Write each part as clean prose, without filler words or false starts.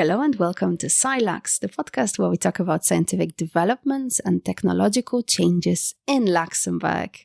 Hello and welcome to SciLux, the podcast where we talk about scientific developments and technological changes in Luxembourg.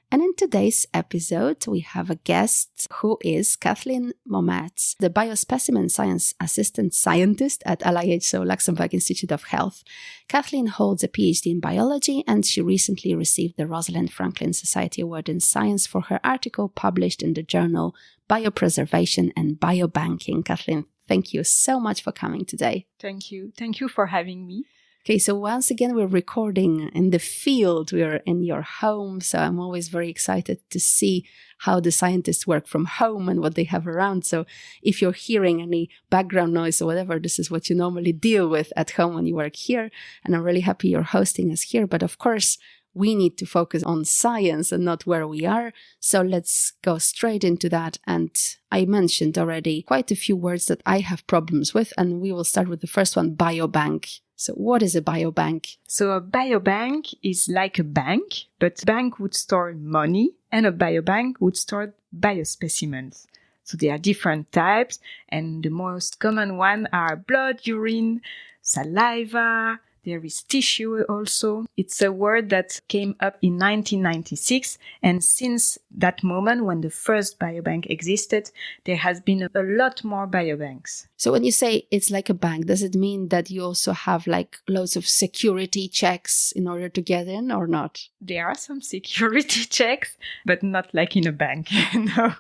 And in today's episode, we have a guest who is Kathleen Mometz, the Biospecimen Science Assistant Scientist at LIHO Luxembourg Institute of Health. Kathleen holds a PhD in biology, and she recently received the Rosalind Franklin Society Award in Science for her article published in the journal Biopreservation and Biobanking. Kathleen, thank you so much for coming today. Thank you. Thank you for having me. Okay, so once again, we're recording in the field. We're in your home, so I'm always very excited to see how the scientists work from home and what they have around. So if you're hearing any background noise or whatever, this is what you normally deal with at home when you work here. And I'm really happy you're hosting us here. But of course, we need to focus on science and not where we are. So let's go straight into that. And I mentioned already quite a few words that I have problems with. And we will start with the first one, biobank. So what is a biobank? So a biobank is like a bank, but a bank would store money and a biobank would store biospecimens. So there are different types, and the most common one are blood, urine, saliva. There is tissue also. It's a word that came up in 1996. And since that moment, when the first biobank existed, there has been a lot more biobanks. So when you say it's like a bank, does it mean that you also have like loads of security checks in order to get in or not? There are some security checks, but not like in a bank. No.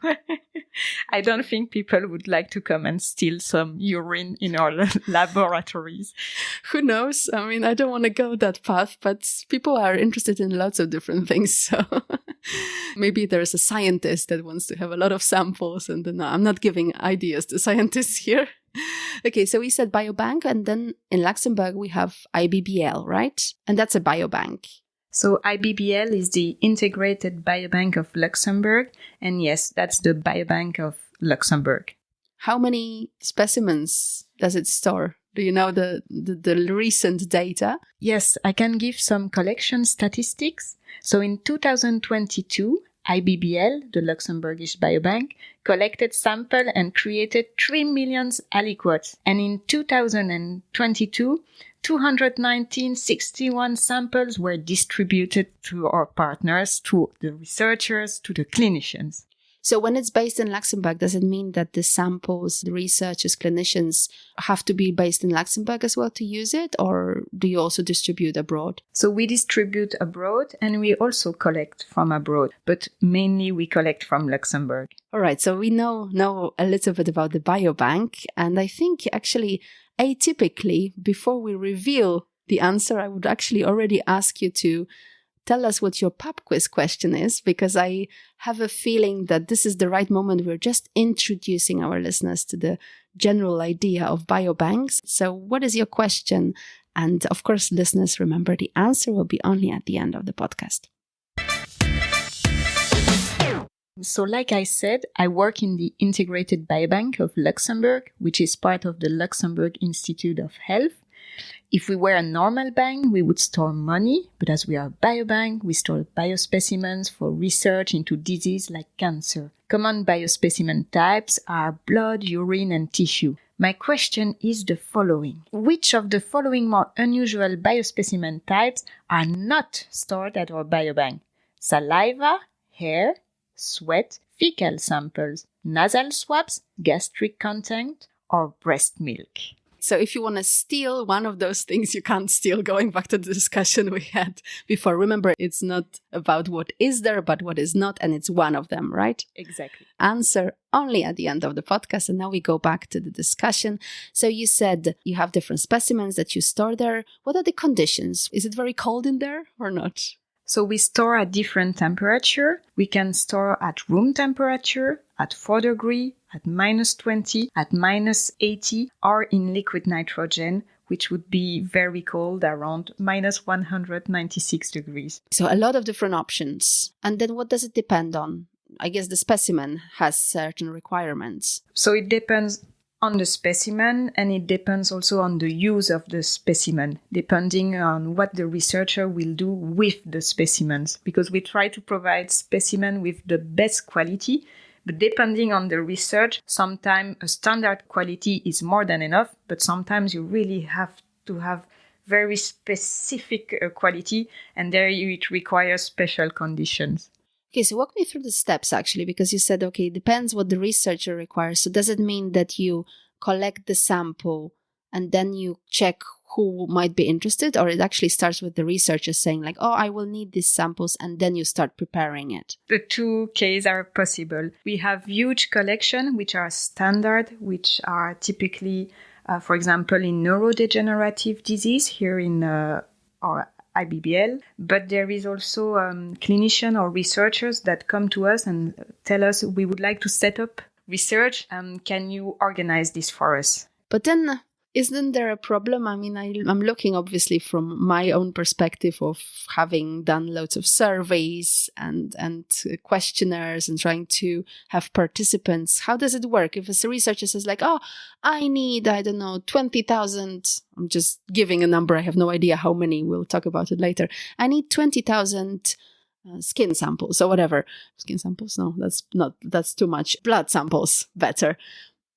I don't think people would like to come and steal some urine in our laboratories. Who knows? I mean, I don't want to go that path, but people are interested in lots of different things. So maybe there's a scientist that wants to have a lot of samples. And no, I'm not giving ideas to scientists here. Okay, so we said biobank, and then in Luxembourg we have IBBL, right? And that's a biobank. So IBBL is the Integrated Biobank of Luxembourg. And yes, that's the Biobank of Luxembourg. How many specimens does it store? Do you know the recent data? Yes, I can give some collection statistics. So in 2022, IBBL, the Luxembourgish Biobank, collected sample and created 3 million aliquots. And in 2022, 219,61 samples were distributed to our partners, to the researchers, to the clinicians. So when it's based in Luxembourg, does it mean that the samples, the researchers, clinicians have to be based in Luxembourg as well to use it? Or do you also distribute abroad? So we distribute abroad and we also collect from abroad, but mainly we collect from Luxembourg. All right. So we know a little bit about the biobank. And I think actually, atypically, before we reveal the answer, I would actually already ask you to tell us what your pub quiz question is, because I have a feeling that this is the right moment. We're just introducing our listeners to the general idea of biobanks. So what is your question? And of course, listeners, remember the answer will be only at the end of the podcast. So like I said, I work in the Integrated Biobank of Luxembourg, which is part of the Luxembourg Institute of Health. If we were a normal bank, we would store money, but as we are a biobank, we store biospecimens for research into disease like cancer. Common biospecimen types are blood, urine, and tissue. My question is the following. Which of the following more unusual biospecimen types are not stored at our biobank? Saliva, hair, sweat, fecal samples, nasal swabs, gastric content, or breast milk? So if you want to steal one of those things, you can't steal, going back to the discussion we had before. Remember, it's not about what is there, but what is not, and it's one of them, right? Exactly. Answer only at the end of the podcast. And now we go back to the discussion. So you said you have different specimens that you store there. What are the conditions? Is it very cold in there or not? So we store at different temperature. We can store at room temperature, at 4 degrees, at -20, at -80, or in liquid nitrogen, which would be very cold, around -196 degrees. So a lot of different options. And then what does it depend on? I guess the specimen has certain requirements. So it depends on the specimen, and it depends also on the use of the specimen, depending on what the researcher will do with the specimens, because we try to provide specimen with the best quality, But depending on the research, sometimes a standard quality is more than enough, but sometimes you really have to have very specific quality, and there it requires special conditions. Okay, so walk me through the steps actually, because you said, okay, it depends what the researcher requires. So does it mean that you collect the sample and then you check who might be interested, or it actually starts with the researcher saying like, oh, I will need these samples, and then you start preparing it? The two cases are possible. We have huge collection, which are standard, which are typically, for example, in neurodegenerative disease here in our IBBL, but there is also clinicians or researchers that come to us and tell us, we would like to set up research. Can you organize this for us? But then, isn't there a problem? I mean, I'm looking obviously from my own perspective of having done loads of surveys and questionnaires and trying to have participants. How does it work? If a researcher says like, oh, I need, I don't know, 20,000, I'm just giving a number. I have no idea how many. We'll talk about it later. I need 20,000 skin samples or whatever. Skin samples? No, that's too much. Blood samples, better.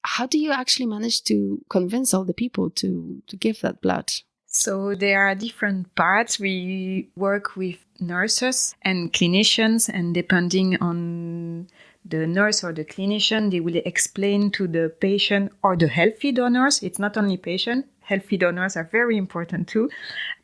How do you actually manage to convince all the people to give that blood? So there are different parts. We work with nurses and clinicians, and depending on the nurse or the clinician, they will explain to the patient or the healthy donors. It's not only patient. Healthy donors are very important too.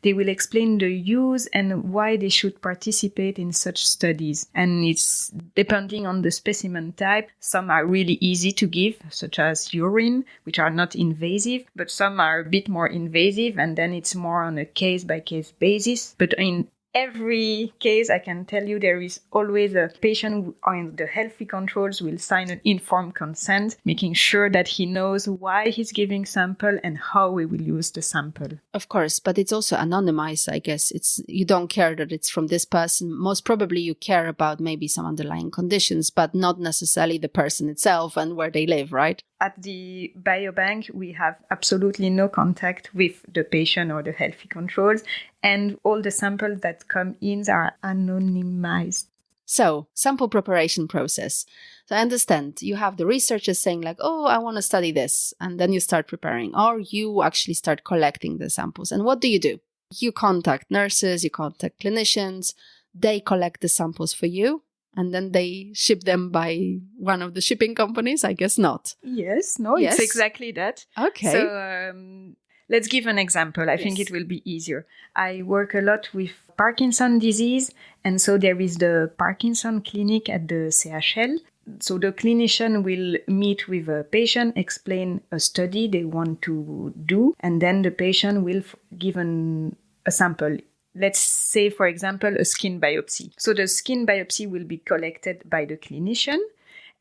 They will explain the use and why they should participate in such studies. And it's depending on the specimen type. Some are really easy to give, such as urine, which are not invasive, but some are a bit more invasive, and then it's more on a case-by-case basis. But in every case, I can tell you there is always a patient on the healthy controls will sign an informed consent, making sure that he knows why he's giving sample and how we will use the sample. Of course, but it's also anonymized, I guess. You don't care that it's from this person. Most probably you care about maybe some underlying conditions, but not necessarily the person itself and where they live, right? At the biobank, we have absolutely no contact with the patient or the healthy controls, and all the samples that come in are anonymized. So, sample preparation process. So I understand you have the researchers saying like, oh, I want to study this. And then you start preparing, or you actually start collecting the samples. And what do? You contact nurses, you contact clinicians, they collect the samples for you. And then they ship them by one of the shipping companies? I guess not. Yes, no, yes. It's exactly that. Okay. So let's give an example. I think it will be easier. I work a lot with Parkinson disease. And so there is the Parkinson clinic at the CHL. So the clinician will meet with a patient, explain a study they want to do, and then the patient will give a sample. Let's say, for example, a skin biopsy. So the skin biopsy will be collected by the clinician,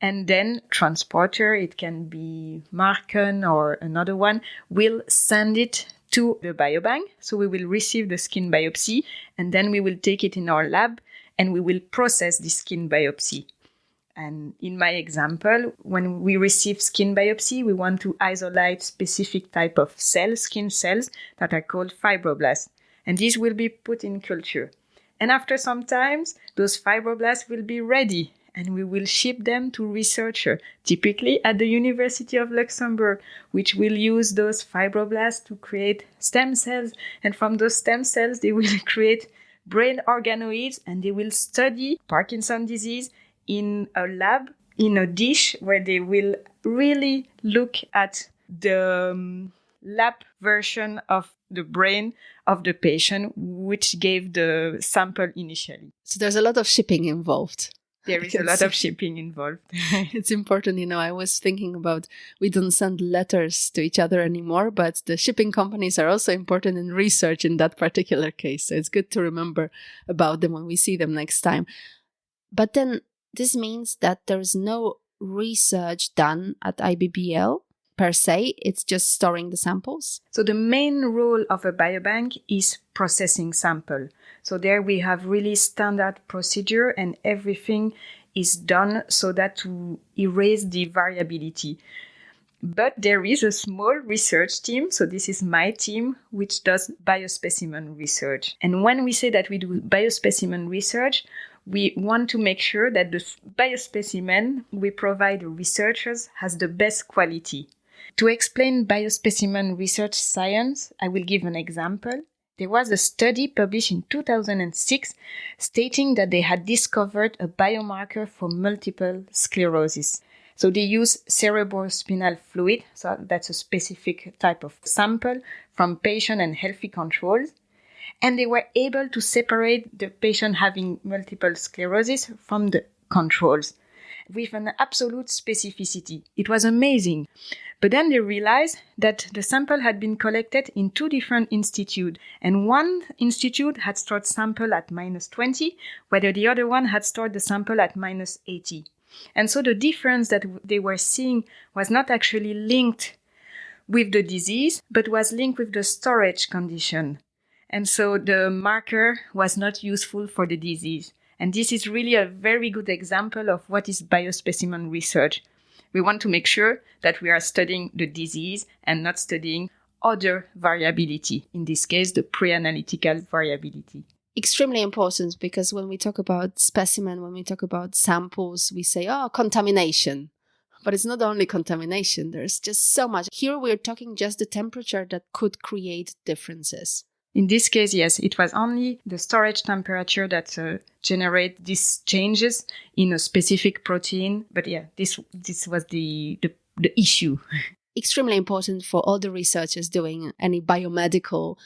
and then transporter, it can be Marken or another one, will send it to the biobank. So we will receive the skin biopsy, and then we will take it in our lab, and we will process the skin biopsy. And in my example, when we receive skin biopsy, we want to isolate specific type of cells, skin cells, that are called fibroblasts. And these will be put in culture. And after some time, those fibroblasts will be ready, and we will ship them to researchers, typically at the University of Luxembourg, which will use those fibroblasts to create stem cells. And from those stem cells, they will create brain organoids, and they will study Parkinson's disease in a lab, in a dish, where they will really look at the lab version of the brain of the patient, which gave the sample initially. So there's a lot of shipping involved. There is a lot of shipping involved. It's important, I was thinking about, we don't send letters to each other anymore, but the shipping companies are also important in research in that particular case. So it's good to remember about them when we see them next time. But then this means that there's no research done at IBBL per se, it's just storing the samples? So the main role of a biobank is processing sample. So there we have really standard procedure, and everything is done so that to erase the variability. But there is a small research team, so this is my team, which does biospecimen research. And when we say that we do biospecimen research, we want to make sure that the biospecimen we provide researchers has the best quality. To explain biospecimen research science, I will give an example. There was a study published in 2006 stating that they had discovered a biomarker for multiple sclerosis. So they use cerebrospinal fluid, so that's a specific type of sample from patient and healthy controls. And they were able to separate the patient having multiple sclerosis from the controls with an absolute specificity. It was amazing. But then they realized that the sample had been collected in two different institutes. And one institute had stored sample at -20, whether the other one had stored the sample at -80. And so the difference that they were seeing was not actually linked with the disease, but was linked with the storage condition. And so the marker was not useful for the disease. And this is really a very good example of what is biospecimen research. We want to make sure that we are studying the disease and not studying other variability, in this case, the pre-analytical variability. Extremely important, because when we talk about specimen, when we talk about samples, we say, oh, contamination. But it's not only contamination. There's just so much. Here we're talking just the temperature that could create differences. In this case, yes, it was only the storage temperature that generate these changes in a specific protein. But yeah, this was the issue. Extremely important for all the researchers doing any biomedical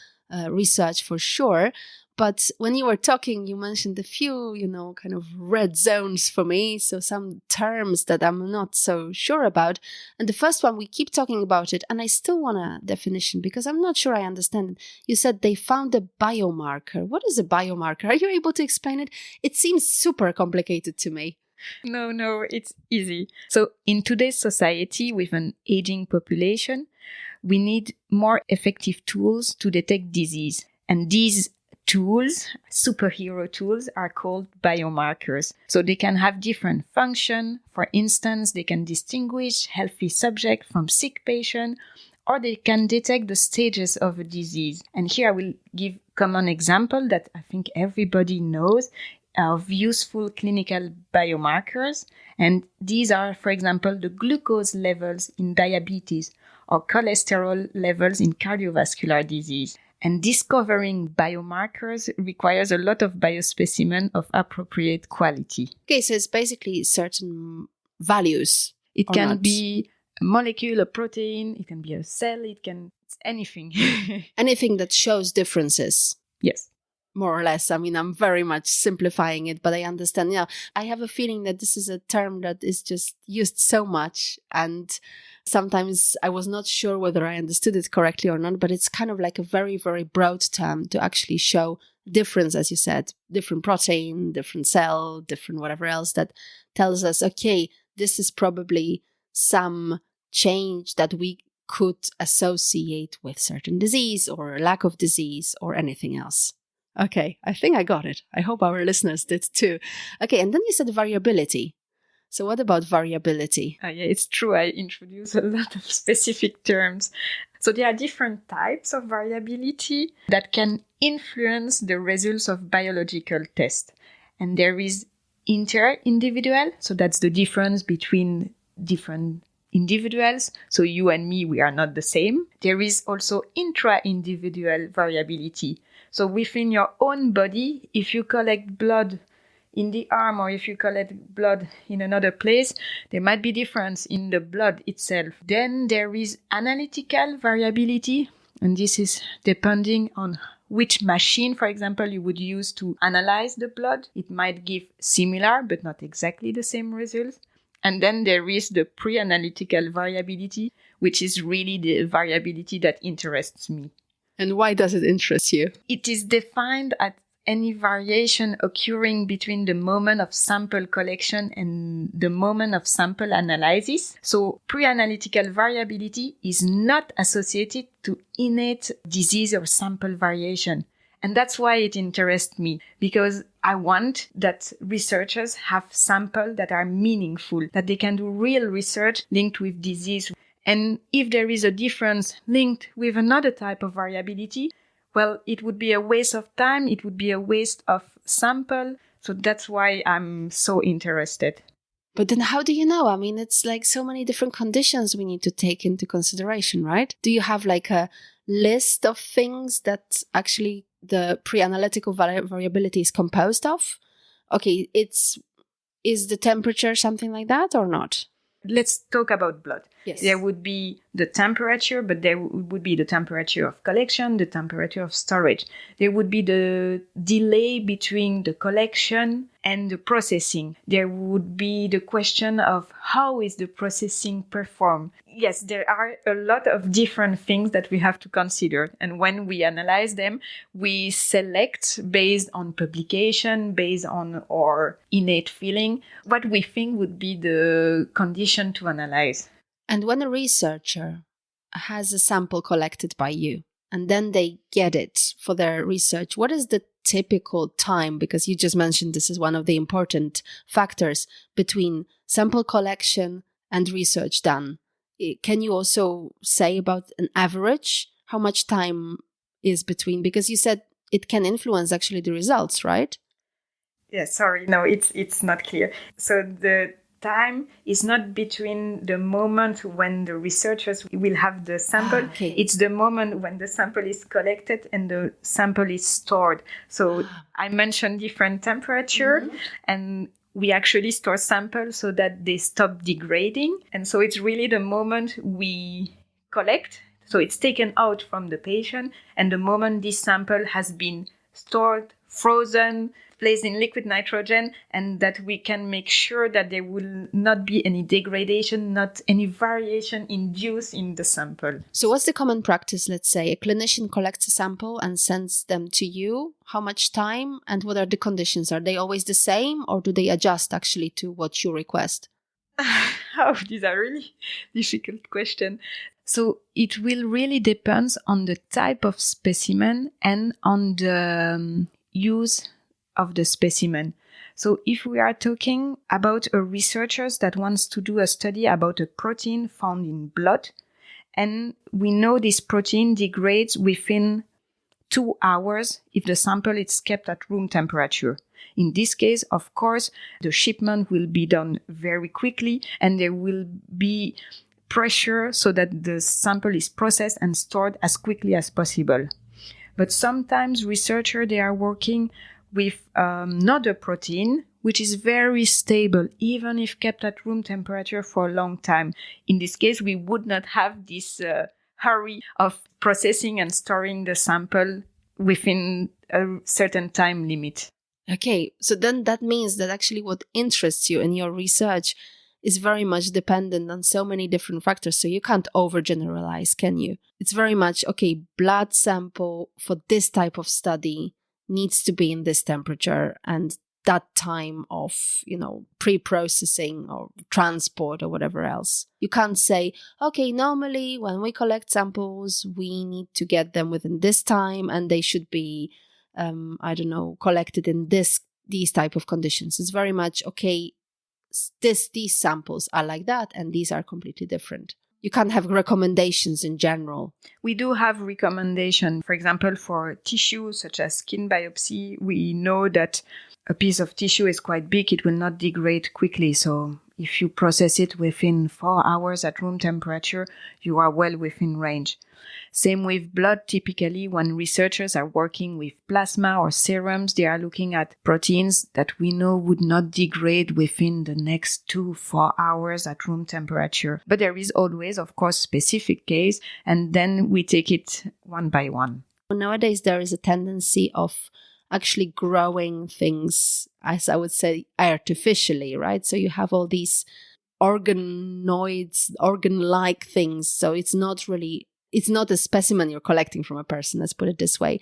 research for sure. But when you were talking, you mentioned a few, kind of red zones for me. So some terms that I'm not so sure about. And the first one, we keep talking about it. And I still want a definition because I'm not sure I understand. You said they found a biomarker. What is a biomarker? Are you able to explain it? It seems super complicated to me. No, it's easy. So in today's society with an aging population, we need more effective tools to detect disease. And these tools, superhero tools, are called biomarkers. So they can have different function. For instance, they can distinguish healthy subject from sick patient, or they can detect the stages of a disease. And here I will give common example that I think everybody knows of useful clinical biomarkers. And these are, for example, the glucose levels in diabetes or cholesterol levels in cardiovascular disease. And discovering biomarkers requires a lot of biospecimen of appropriate quality. Okay, so it's basically certain values. It can be a molecule, a protein, it can be a cell, it's anything. Anything that shows differences. Yes. More or less. I mean, I'm very much simplifying it, but I understand. Yeah, I have a feeling that this is a term that is just used so much. And sometimes I was not sure whether I understood it correctly or not, but it's kind of like a very, very broad term to actually show difference, as you said, different protein, different cell, different whatever else that tells us, okay, this is probably some change that we could associate with certain disease or lack of disease or anything else. Okay, I think I got it. I hope our listeners did too. Okay, and then you said variability. So what about variability? Yeah, it's true. I introduced a lot of specific terms. So there are different types of variability that can influence the results of biological tests. And there is inter-individual. So that's the difference between different individuals. So you and me, we are not the same. There is also intra-individual variability. So within your own body, if you collect blood in the arm or if you collect blood in another place, there might be difference in the blood itself. Then there is analytical variability, and this is depending on which machine, for example, you would use to analyze the blood. It might give similar but not exactly the same results. And then there is the pre-analytical variability, which is really the variability that interests me. And why does it interest you? It is defined as any variation occurring between the moment of sample collection and the moment of sample analysis. So pre-analytical variability is not associated to innate disease or sample variation. And that's why it interests me, because I want that researchers have samples that are meaningful, that they can do real research linked with disease. And if there is a difference linked with another type of variability, well, it would be a waste of time. It would be a waste of sample. So that's why I'm so interested. But then how do you know? I mean, it's like so many different conditions we need to take into consideration, right? Do you have like a list of things that actually the pre-analytical variability is composed of? Okay, is the temperature something like that or not? Let's talk about blood. Yes. There would be the temperature, but there would be the temperature of collection, the temperature of storage. There would be the delay between the collection and the processing. There would be the question of how is the processing performed. Yes, there are a lot of different things that we have to consider. And when we analyze them, we select based on publication, based on our innate feeling, what we think would be the condition to analyze. And when a researcher has a sample collected by you and then they get it for their research, what is the typical time? Because you just mentioned this is one of the important factors between sample collection and research done. Can you also say about an average? How much time is between? Because you said it can influence actually the results, right? Yeah, sorry. No, it's not clear. So the time is not between the moment when the researchers will have the sample. Okay. It's the moment when the sample is collected and the sample is stored. So I mentioned different temperature, and we actually store samples so that they stop degrading. And so it's really the moment we collect. So it's taken out from the patient, and the moment this sample has been stored, frozen, placed in liquid nitrogen, and that we can make sure that there will not be any degradation, not any variation induced in the sample. So what's the common practice? Let's say a clinician collects a sample and sends them to you. How much time and what are the conditions? Are they always the same or do they adjust actually to what you request? Oh, these are really difficult questions. So it will really depend on the type of specimen and on the use of the specimen. So if we are talking about a researcher that wants to do a study about a protein found in blood, and we know this protein degrades within 2 hours if the sample is kept at room temperature. In this case, of course, the shipment will be done very quickly and there will be pressure so that the sample is processed and stored as quickly as possible. But sometimes researchers, they are working with another protein, which is very stable, even if kept at room temperature for a long time. In this case, we would not have this hurry of processing and storing the sample within a certain time limit. Okay, so then that means that actually what interests you in your research is very much dependent on so many different factors. So you can't overgeneralize, can you? It's very much, okay, blood sample for this type of study needs to be in this temperature and that time of, pre-processing or transport or whatever else. You can't say, okay, normally when we collect samples, we need to get them within this time and they should be, collected in these type of conditions. It's very much, okay, these samples are like that and these are completely different. You can't have recommendations in general. We do have recommendations. For example, for tissue such as skin biopsy, we know that a piece of tissue is quite big. It will not degrade quickly. So if you process it within 4 hours at room temperature, you are well within range. Same with blood. Typically, when researchers are working with plasma or serums, they are looking at proteins that we know would not degrade within the next 2-4 hours at room temperature. But there is always, of course, specific case, and then we take it one by one. Nowadays, there is a tendency of actually growing things, as I would say, artificially, right? So you have all these organoids, organ-like things. So it's not a specimen you're collecting from a person, let's put it this way.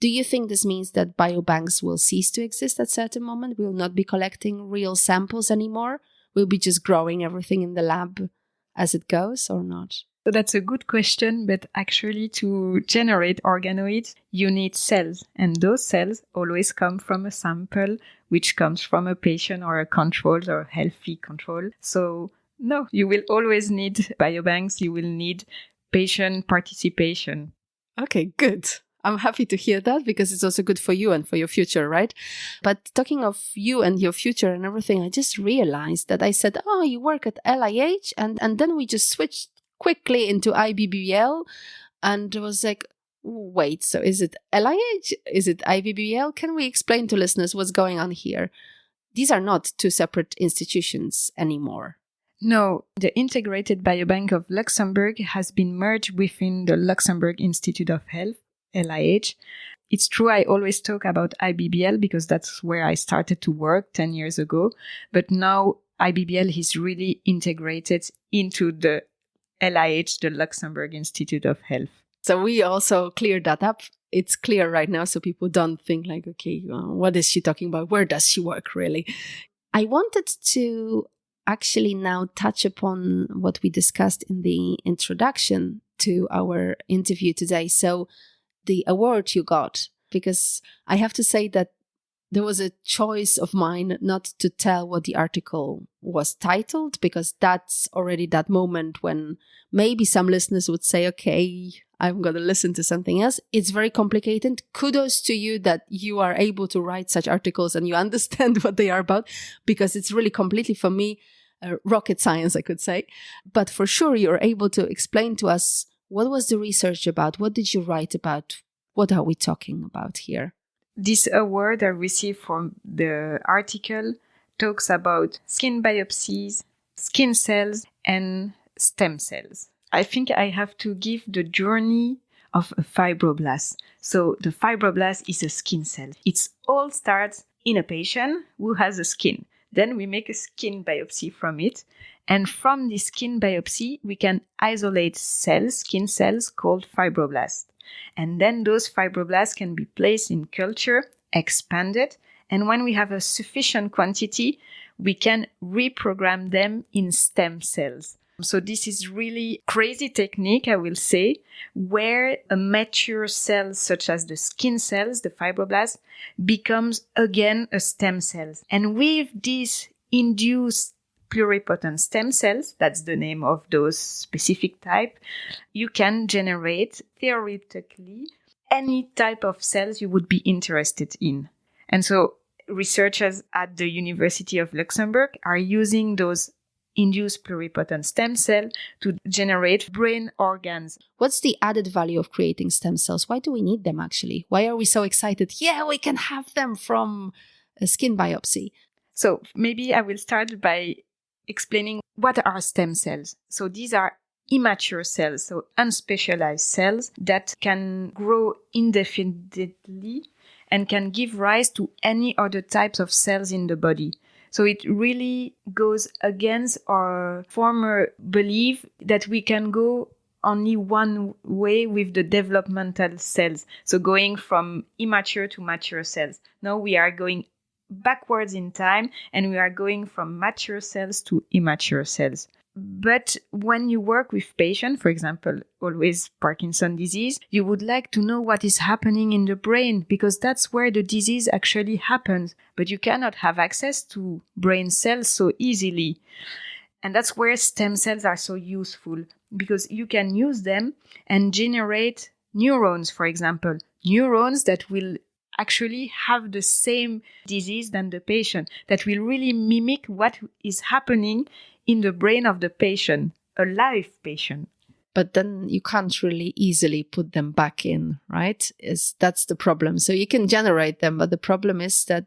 Do you think this means that biobanks will cease to exist at a certain moment? We will not be collecting real samples anymore? We'll be just growing everything in the lab as it goes or not? So that's a good question, but actually to generate organoids, you need cells. And those cells always come from a sample, which comes from a patient or a control or healthy control. So No, you will always need biobanks. You will need patient participation. Okay, good. I'm happy to hear that because it's also good for you and for your future, right? But talking of you and your future and everything, I just realized that I said, oh, you work at LIH, and then we just switched quickly into IBBL, and I was like, wait, so is it LIH? Is it IBBL? Can we explain to listeners what's going on here? These are not two separate institutions anymore. No, the Integrated Biobank of Luxembourg has been merged within the Luxembourg Institute of Health, LIH. It's true, I always talk about IBBL because that's where I started to work 10 years ago. But now IBBL is really integrated into the LIH, the Luxembourg Institute of Health. So we also cleared that up. It's clear right now, so people don't think like, okay, what is she talking about? Where does she work, really? I wanted to actually now touch upon what we discussed in the introduction to our interview today. So the award you got, because I have to say that there was a choice of mine not to tell what the article was titled, because that's already that moment when maybe some listeners would say, okay, I'm going to listen to something else. It's very complicated. Kudos to you that you are able to write such articles and you understand what they are about, because it's really completely, for me, rocket science, I could say. But for sure, you're able to explain to us, what was the research about? What did you write about? What are we talking about here? This award I received from the article talks about skin biopsies, skin cells, and stem cells. I think I have to give the journey of a fibroblast. So the fibroblast is a skin cell. It all starts in a patient who has a skin. Then we make a skin biopsy from it. And from this skin biopsy, we can isolate cells, skin cells called fibroblasts. And then those fibroblasts can be placed in culture, expanded, and when we have a sufficient quantity, we can reprogram them in stem cells. So this is really crazy technique, I will say, where a mature cell such as the skin cells, the fibroblasts, becomes again a stem cell. And with these induced pluripotent stem cells, that's the name of those specific type, you can generate, theoretically, any type of cells you would be interested in. And so researchers at the University of Luxembourg are using those induced pluripotent stem cells to generate brain organs. What's the added value of creating stem cells? Why do we need them, actually? Why are we so excited? Yeah, we can have them from a skin biopsy. So maybe I will start by explaining what are stem cells. So these are immature cells, so unspecialized cells that can grow indefinitely and can give rise to any other types of cells in the body. So it really goes against our former belief that we can go only one way with the developmental cells. So going from immature to mature cells. Now we are going backwards in time and we are going from mature cells to immature cells. But when you work with patients, for example, always Parkinson's disease, you would like to know what is happening in the brain because that's where the disease actually happens. But you cannot have access to brain cells so easily. And that's where stem cells are so useful because you can use them and generate neurons, for example, neurons that will actually have the same disease than the patient, that will really mimic what is happening in the brain of the patient, a live patient. But then you can't really easily put them back in, right? That's the problem. So you can generate them, but the problem is that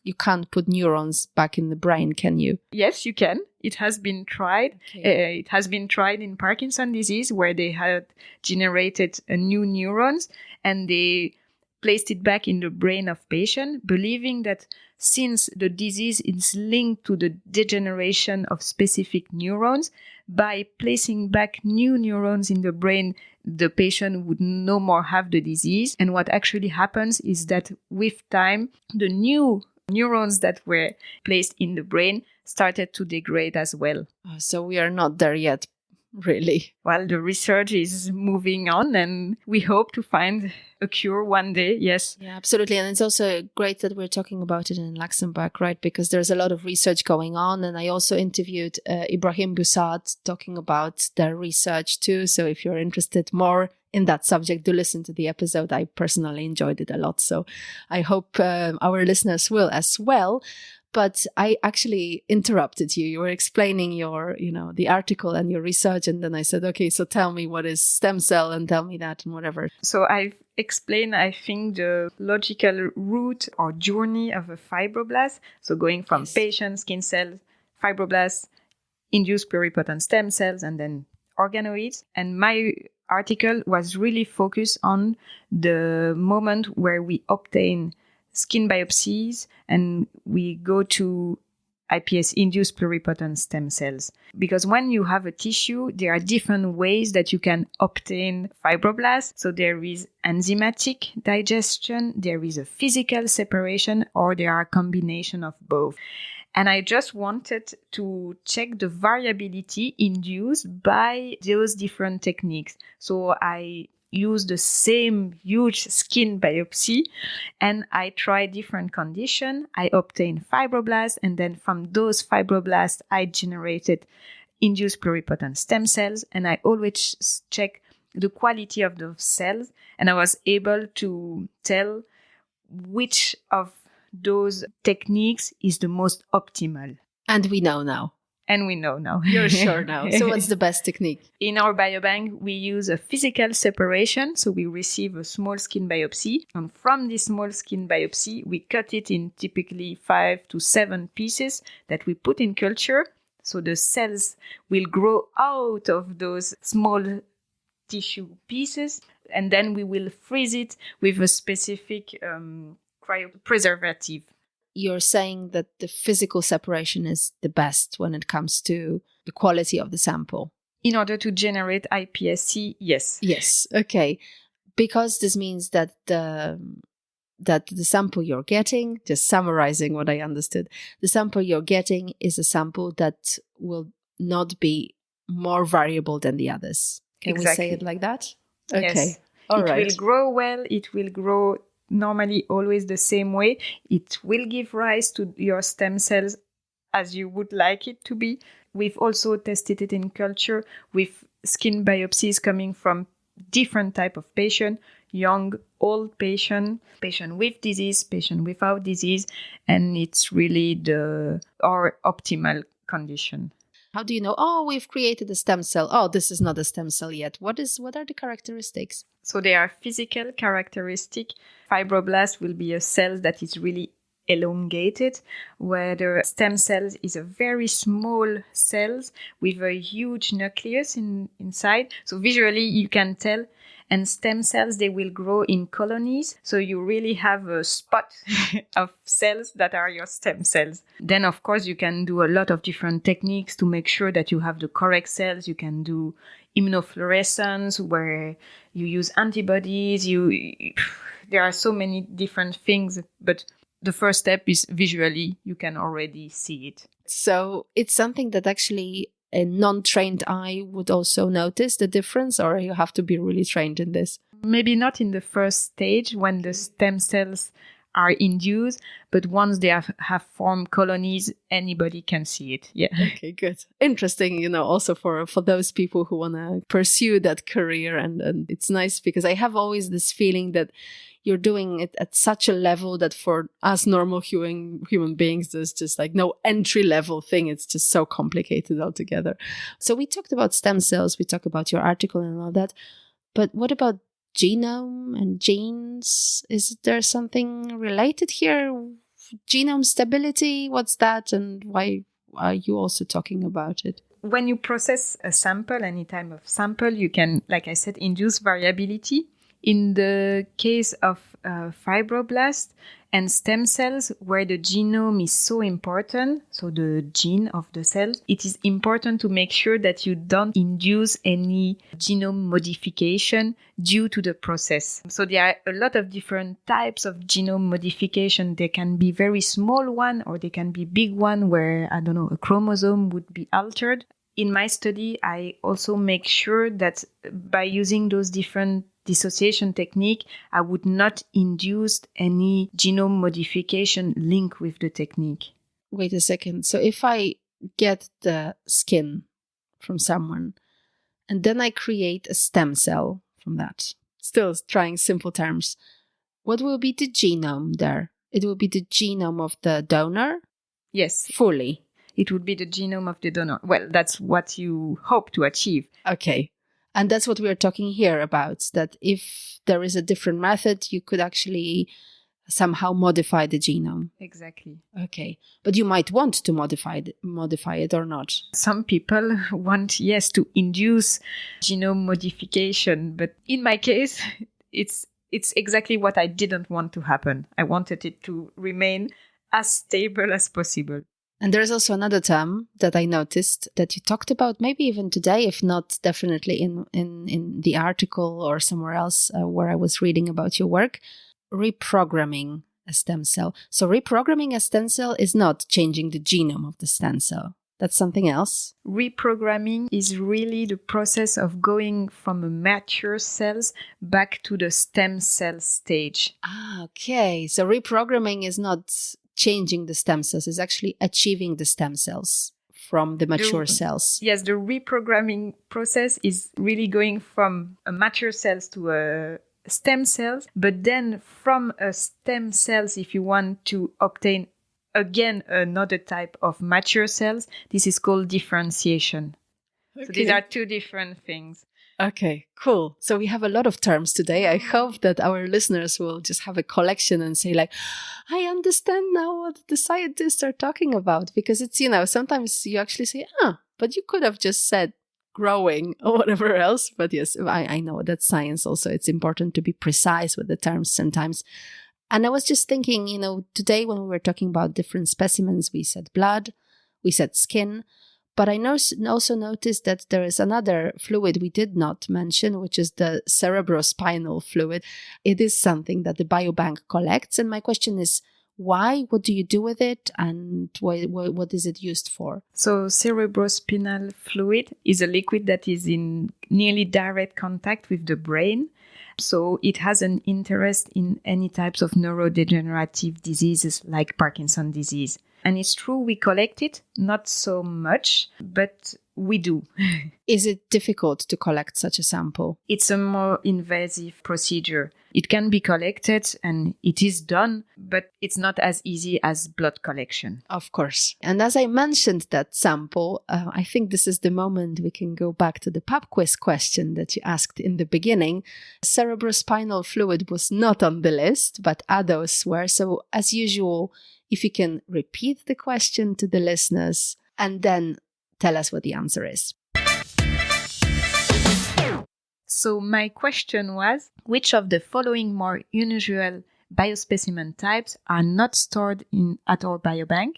you can't put neurons back in the brain, can you? Yes, you can. It has been tried. Okay. It has been tried in Parkinson's disease where they had generated new neurons and they placed it back in the brain of patient, believing that since the disease is linked to the degeneration of specific neurons, by placing back new neurons in the brain, the patient would no more have the disease. And what actually happens is that with time, the new neurons that were placed in the brain started to degrade as well. So we are not there yet. Really? Well, the research is moving on and we hope to find a cure one day. Yes. Yeah, absolutely. And it's also great that we're talking about it in Luxembourg, right? Because there's a lot of research going on. And I also interviewed Ibrahim Boussat talking about their research too. So if you're interested more in that subject, do listen to the episode. I personally enjoyed it a lot. So I hope our listeners will as well. But I actually interrupted you. You were explaining your, the article and your research. And then I said, okay, so tell me what is stem cell and tell me that and whatever. So I've explained, I think, the logical route or journey of a fibroblast. So going from patient skin cells, fibroblasts, induced pluripotent stem cells, and then organoids. And my article was really focused on the moment where we obtain skin biopsies and we go to iPS-induced pluripotent stem cells. Because when you have a tissue, there are different ways that you can obtain fibroblasts. So there is enzymatic digestion, there is a physical separation, or there are a combination of both. And I just wanted to check the variability induced by those different techniques. So I use the same huge skin biopsy and I try different conditions. I obtain fibroblasts, and then from those fibroblasts, I generated induced pluripotent stem cells, and I always check the quality of those cells, and I was able to tell which of those techniques is the most optimal. And we know now. And we know now. You're sure now. So what's the best technique? In our biobank, we use a physical separation. So we receive a small skin biopsy. And from this small skin biopsy, we cut it in typically 5 to 7 pieces that we put in culture. So the cells will grow out of those small tissue pieces. And then we will freeze it with a specific cryopreservative. You're saying that the physical separation is the best when it comes to the quality of the sample. In order to generate iPSC, yes. Yes, okay. Because this means that the sample you're getting, just summarizing what I understood, the sample you're getting is a sample that will not be more variable than the others. Can we say it like that? Okay. Yes. All it right. will grow well. It will grow normally always the same way. It will give rise to your stem cells as you would like it to be. We've also tested it in culture with skin biopsies coming from different type of patient, young, old patient with disease, patient without disease, and it's really our optimal condition. How do you know, we've created a stem cell. Oh, this is not a stem cell yet. What are the characteristics? So they are physical characteristic. Fibroblast will be a cell that is really elongated, where the stem cells is a very small cells with a huge nucleus inside. So visually you can tell. And stem cells, they will grow in colonies. So you really have a spot of cells that are your stem cells. Then, of course, you can do a lot of different techniques to make sure that you have the correct cells. You can do immunofluorescence, where you use antibodies. There are so many different things. But the first step is visually, you can already see it. So it's something that actually a non-trained eye would also notice the difference, or you have to be really trained in this? Maybe not in the first stage when the stem cells are induced, but once they have formed colonies, anybody can see it. Yeah. Okay, good. Interesting, also for those people who want to pursue that career. And it's nice because I have always this feeling that you're doing it at such a level that for us normal human beings, there's just like no entry level thing. It's just so complicated altogether. So we talked about stem cells, we talked about your article and all that, but what about genome and genes? Is there something related here? Genome stability, what's that? And why are you also talking about it? When you process a sample, any type of sample, you can, like I said, induce variability. In the case of fibroblasts and stem cells, where the genome is so important, so the gene of the cell, it is important to make sure that you don't induce any genome modification due to the process. So there are a lot of different types of genome modification. They can be very small one, or they can be big one, where, a chromosome would be altered. In my study, I also make sure that by using those different dissociation technique, I would not induce any genome modification link with the technique. Wait a second. So if I get the skin from someone and then I create a stem cell from that, still trying simple terms, what will be the genome there? It will be the genome of the donor? Yes. Fully. It would be the genome of the donor. Well, that's what you hope to achieve. Okay. And that's what we're talking here about, that if there is a different method, you could actually somehow modify the genome. Exactly. Okay. But you might want to modify it or not. Some people want, yes, to induce genome modification. But in my case, it's exactly what I didn't want to happen. I wanted it to remain as stable as possible. And there's also another term that I noticed that you talked about, maybe even today, if not definitely in the article or somewhere else where I was reading about your work, reprogramming a stem cell. So reprogramming a stem cell is not changing the genome of the stem cell. That's something else. Reprogramming is really the process of going from a mature cells back to the stem cell stage. Ah, okay. So reprogramming is not changing the stem cells, it's actually achieving the stem cells from the mature cells. Yes, the reprogramming process is really going from a mature cells to a stem cells, but then from a stem cells, if you want to obtain again another type of mature cells, this is called differentiation. Okay. So these are two different things. Okay, cool. So we have a lot of terms today. I hope that our listeners will just have a collection and say like, I understand now what the scientists are talking about. Because it's, sometimes you actually say, but you could have just said growing or whatever else. But yes, I know that science also, it's important to be precise with the terms sometimes. And I was just thinking, today when we were talking about different specimens, we said blood, we said skin. But I also noticed that there is another fluid we did not mention, which is the cerebrospinal fluid. It is something that the biobank collects. And my question is, why? What do you do with it? And what is it used for? So cerebrospinal fluid is a liquid that is in nearly direct contact with the brain. So it has an interest in any types of neurodegenerative diseases like Parkinson's disease. And it's true, we collect it, not so much, but we do. Is it difficult to collect such a sample? It's a more invasive procedure. It can be collected and it is done, but it's not as easy as blood collection. Of course. And as I mentioned that sample, I think this is the moment we can go back to the pub quiz question that you asked in the beginning. Cerebrospinal fluid was not on the list, but others were. So as usual, if you can repeat the question to the listeners and then tell us what the answer is. So my question was, which of the following more unusual biospecimen types are not stored at our biobank?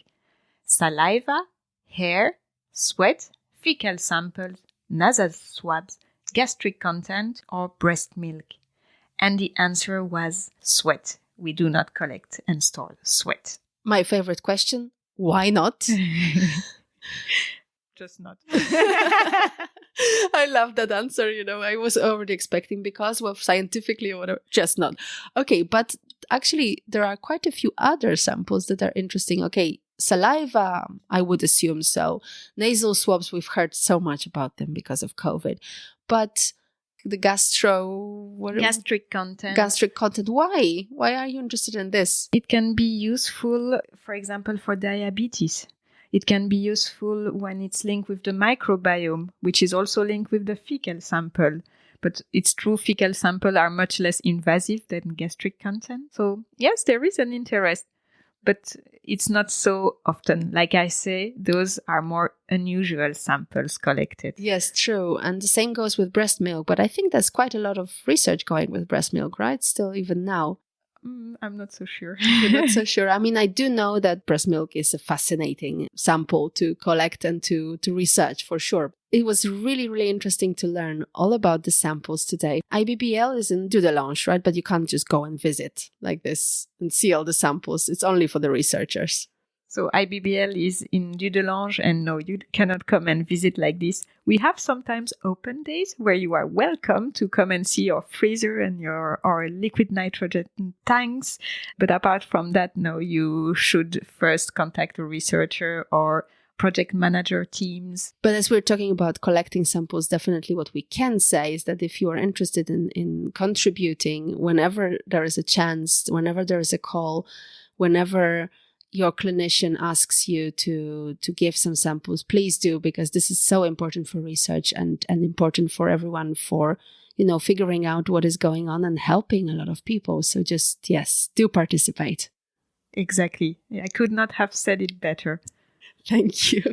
Saliva, hair, sweat, fecal samples, nasal swabs, gastric content, or breast milk? And the answer was sweat. We do not collect and store sweat. My favorite question, why not? Just not. I love that answer. I was already expecting because, well, scientifically or whatever, just not. Okay, but actually there are quite a few other samples that are interesting. Okay, saliva, I would assume so. Nasal swabs, we've heard so much about them because of COVID. But the gastric content. Why? Why are you interested in this? It can be useful, for example, for diabetes. It can be useful when it's linked with the microbiome, which is also linked with the fecal sample. But it's true, fecal samples are much less invasive than gastric content. So yes, there is an interest, but it's not so often. Like I say, those are more unusual samples collected. Yes, true. And the same goes with breast milk. But I think there's quite a lot of research going with breast milk, right? Still, even now. I'm not so sure. You're not so sure. I mean, I do know that breast milk is a fascinating sample to collect and to research for sure. It was really, really interesting to learn all about the samples today. IBBL is in Dudelange, right? But you can't just go and visit like this and see all the samples. It's only for the researchers. So IBBL is in Dudelange, and no, you cannot come and visit like this. We have sometimes open days where you are welcome to come and see our freezer and our liquid nitrogen tanks. But apart from that, no, you should first contact a researcher or project manager teams. But as we're talking about collecting samples, definitely what we can say is that if you are interested in contributing, whenever there is a chance, whenever there is a call, whenever your clinician asks you to give some samples, please do, because this is so important for research and important for everyone for, figuring out what is going on and helping a lot of people. So just, yes, do participate. Exactly. I could not have said it better. Thank you.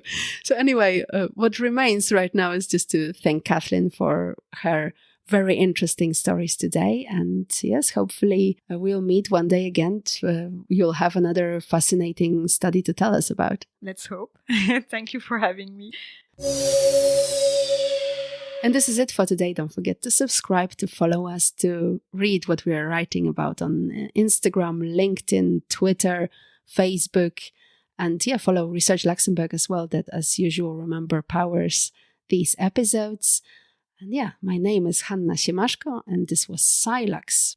So anyway, what remains right now is just to thank Kathleen for her very interesting stories today. And yes, hopefully we'll meet one day again. You'll have another fascinating study to tell us about. Let's hope. Thank you for having me. And this is it for today. Don't forget to subscribe, to follow us, to read what we are writing about on Instagram, LinkedIn, Twitter, Facebook. And yeah, follow Research Luxembourg as well, that as usual, remember, powers these episodes. And yeah, my name is Hanna Siemaszko, and this was Silux.